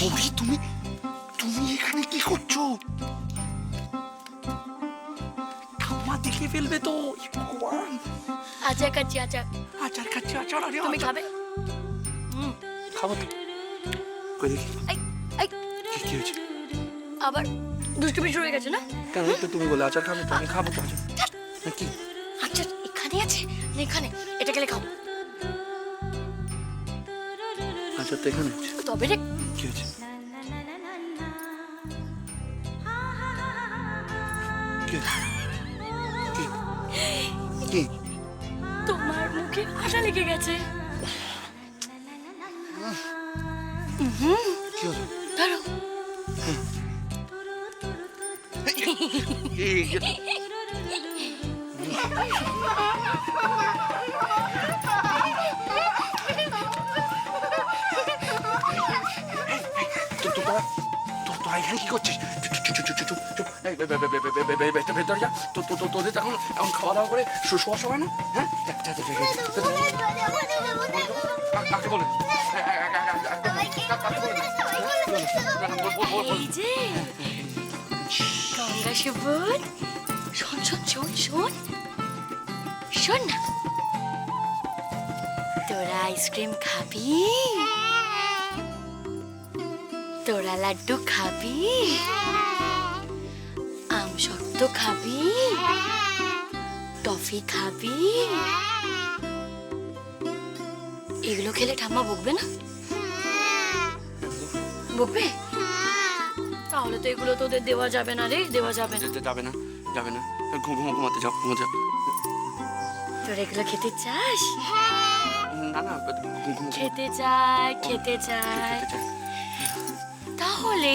মৌরি, তুমি তুমি এখানে কি করছো? ঠাম্মা দেখে ফেলবে তো। এ ভগবান! আচার খাচ্ছি, আচার। আচার খাচ্ছি, আচার? আরে তুমি আচার। খাবে? খাবো তো। কই দেখি। এই, এই, কি হয়েছে? আবার দুষ্টুমি শুরু হয়ে গেছে না? কেন? তো তুমি বলে আচার খাবে তো, আমি খাবো তো আচার। কি আচার এখানে আছে না এখানে? এটা গেলে খাও। আচার তো এখানে আছে। তবে রে, কি হয়েছে? কি হয়েছে? কি? তোমার মুখে আটা লেগে গেছে। কি হলো? ধরো। তোরা এখানে কি করছিস? ভেতরে যা। তোদের এখন খাওয়া দাওয়া করে শোয়া সময় না? হ্যাঁ, কাকে বলে? এই যে গঙ্গা সুবোধ, শোন শোন শোন শোন শোন না, তোরা আইসক্রিম খাবি? তোরা লাড্ডু খাবি? আম শক্ত খাবি? টফি খাবি? এগুলো খেলে ঠাম্মা বকবে না? বকবে? তাহলে তো এগুলো তোদের দেওয়া যাবে না রে, দেওয়া যাবে না। যাবে না, যাবে না। ঘুমাতে যাও, ঘুমাতে যাও। তোরা এগুলো খেতে চাস? না না, খেতে চাই, খেতে চাই। তাহলে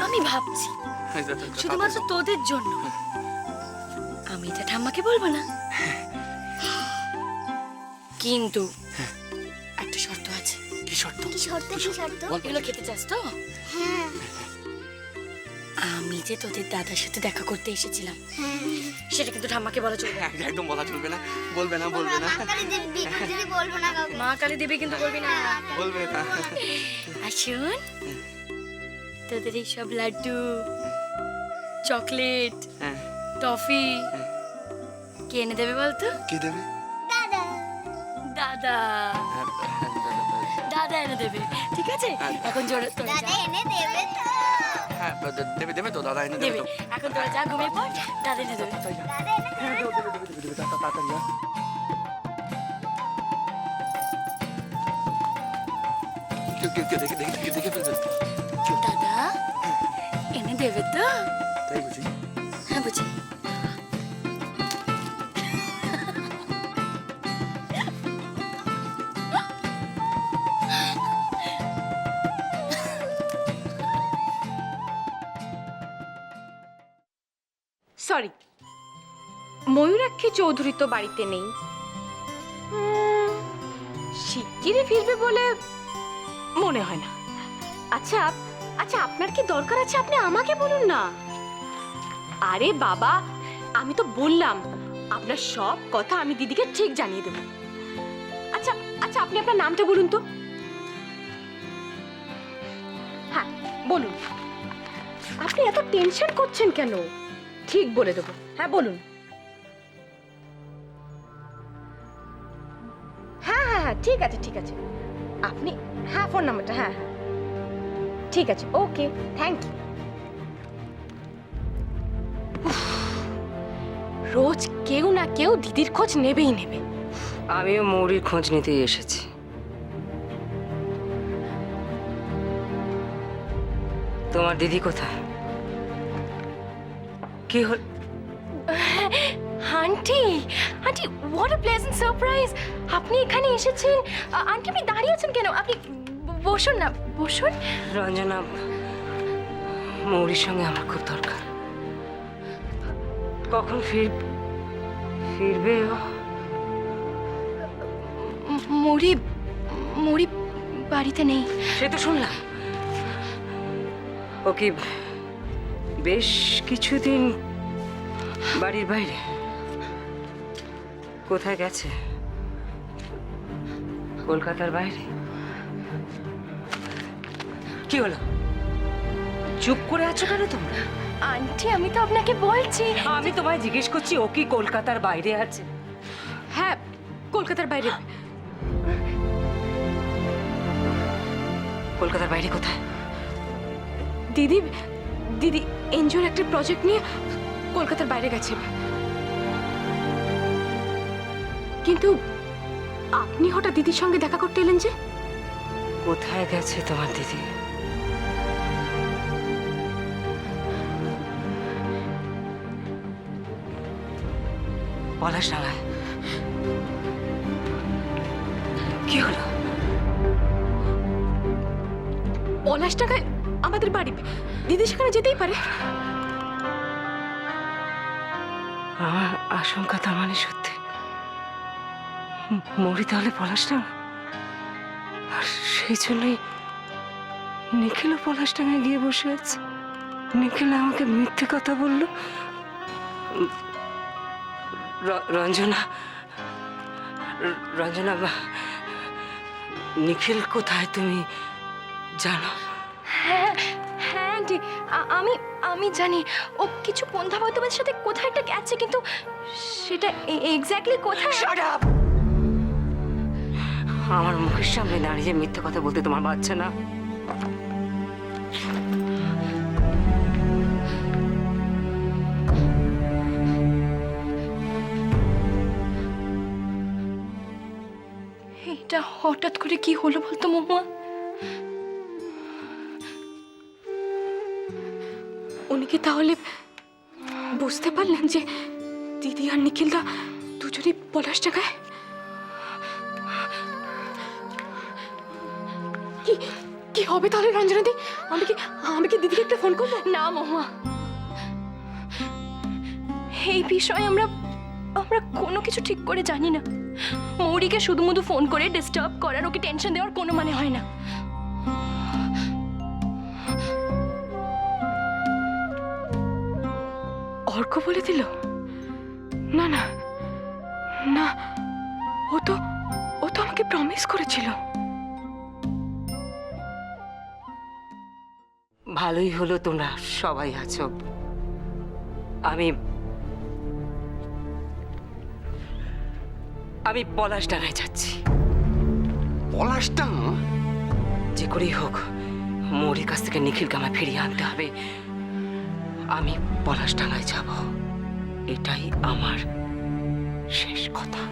আমি ভাবছি শুধুমাত্র তোদের জন্য আমি এটা ঠাম্মাকে বলবো না, কিন্তু একটা শর্ত আছে। কি শর্ত? কি শর্ত? কি শর্ত? এগুলো খেতে চাস তো? হ্যাঁ আমি যে তোদের দাদার সাথে দেখা করতে এসেছিলাম হ্যাঁ। সেটা কিন্তু ঠাম্মাকে বলা চলবে না। একদম বলা চলবে না। বলবে না, বলবে না, মা কালী দেবী যদি বলবো না কাউকে। মা কালী দেবী কিন্তু বলবি না। বলবে না। আর শোন, তোদের এই সব লাড্ডু, চকলেট, হ্যাঁ, টফি কে এনে দেবে বলতো? কে দেবে? দাদা দাদা। দাদা এনে দেবে, ঠিক আছে? এখন জোরে তোরা দাদা যা। এনে দেবে তো? হ্যাঁ, দেবে দেবে তো, দাদা এনে দেবে দেবে। তো। এখন তোরা যা ঘুমিয়ে পড়, দাদা এনে দেবে। দাদা এনে হ্যাঁ, দেবে, তাড়াতাড়ি যা। দেখে ফেলবে। দাদা এনে দেবে তো? তাই বুঝি? হ্যাঁ বুঝি। সরি, ময়ূরাক্ষী চৌধুরী তো বাড়িতে নেই। শিগগিরই ফিরবে বলে মনে হয় না। আচ্ছা আচ্ছা, আপনার কি দরকার আছে আপনি আমাকে বলুন না। আরে বাবা, আমি তো বললাম আপনার সব কথা আমি দিদিকে ঠিক জানিয়ে দেব। আচ্ছা আচ্ছা, আপনি আপনার নামটা বলুন তো। হ্যাঁ বলুন। আপনি এত টেনশন করছেন কেন? ঠিক বলে দেবো। হ্যাঁ বলুন। হ্যাঁ হ্যাঁ হ্যাঁ, ঠিক আছে ঠিক আছে। আপনি হ্যাঁ ফোন নাম্বারটা, হ্যাঁ হ্যাঁ ঠিক আছে, ওকে, থ্যাংক ইউ। রোজ কেউ না কেউ দিদির খোঁজ নেবেই নেবে। আমিও মৌরির খোঁজ নিতেই এসেছি। তোমার দিদি কোথায়? কি হল? Aunty aunty, what a pleasant surprise! আপনি এখানে এসেছেন। আন্টি আপনি দাঁড়িয়ে আছেন কেন? আপনি বসুন না, বসুন। রঞ্জনা, মৌরির সঙ্গে আমার খুব দরকার। কখন ফিরবে ও? মৌরি মৌরি বাড়িতে নেই। সে তো শুনলাম। ও কি বেশ কিছুদিন বাড়ির বাইরে? কোথায় গেছে? কলকাতার বাইরে? কি হলো? চুপ করে আছো কেন তোমরা? আন্টি আমি তো আপনাকে বলছি। আমি তোমায় জিজ্ঞেস করছি ও কি কলকাতার বাইরে আছে? হ্যাঁ, কলকাতার বাইরে। কলকাতার বাইরে কোথায়? দিদি দিদি এনজিওর একটা প্রজেক্ট নিয়ে কলকাতার বাইরে গেছে। কিন্তু আপনি হঠাৎ দিদির সঙ্গে দেখা করতে এলেন যে? কোথায় গেছে তোমার দিদি? পলাশডাঙ্গায়। কি হলো? পলাশডাঙ্গায় আমাদের বাড়ি, দিদি সেখানে যেতেই পারে। আমার আশঙ্কা তার মানে সত্যি। মরি তাহলে পলাশডাঙ্গা, আর সেই জন্যই নিখিলও পলাশডাঙ্গায় গিয়ে বসে আছে। নিখিল আমাকে মিথ্যে কথা বলল। রঞ্জনা, রঞ্জনা, নিখিল কোথায় তুমি জানো? হ্যাঁ হ্যাঁ আন্টি, আমি আমি জানি ও কিছু পন্থা বৈদ্যবাদের সাথে কোথায় একটা গেছে, কিন্তু সেটা এক্স্যাক্টলি কোথায়। আমার মুখের সামনে দাঁড়িয়ে মিথ্যে কথা বলতে তোমার বাচ্চা না? এটা হঠাৎ করে কি হলো বলতো মহুয়া? উনি কি তাহলে বুঝতে পারলেন যে দিদি আর নিখিলদা দুজনেই পলাশডাঙ্গায়? কি কি হবে তাহলে রঞ্জনা দি? আমি কি দিদিকে একটা ফোন করবো? না মহুয়া, এই বিষয়ে আমরা কোনো কিছু ঠিক করে জানি না। মৌরিকে শুধু ফোন করে ডিস্টার্ব করার, ওকে টেনশন দেওয়ার কোনো মানে হয় না। অর্ক বলে দিল? না না না, ও তো আমাকে প্রমিস করেছিল। ভালোই হলো তোমরা সবাই আছো। আমি পলাশডাঙ্গায় যাচ্ছি। পলাশডাঙ্গা? যে করেই হোক মৌরির কাছ থেকে নিখিলকে আমায় ফিরিয়ে আনতে হবে। আমি পলাশডাঙ্গায় যাব, এটাই আমার শেষ কথা।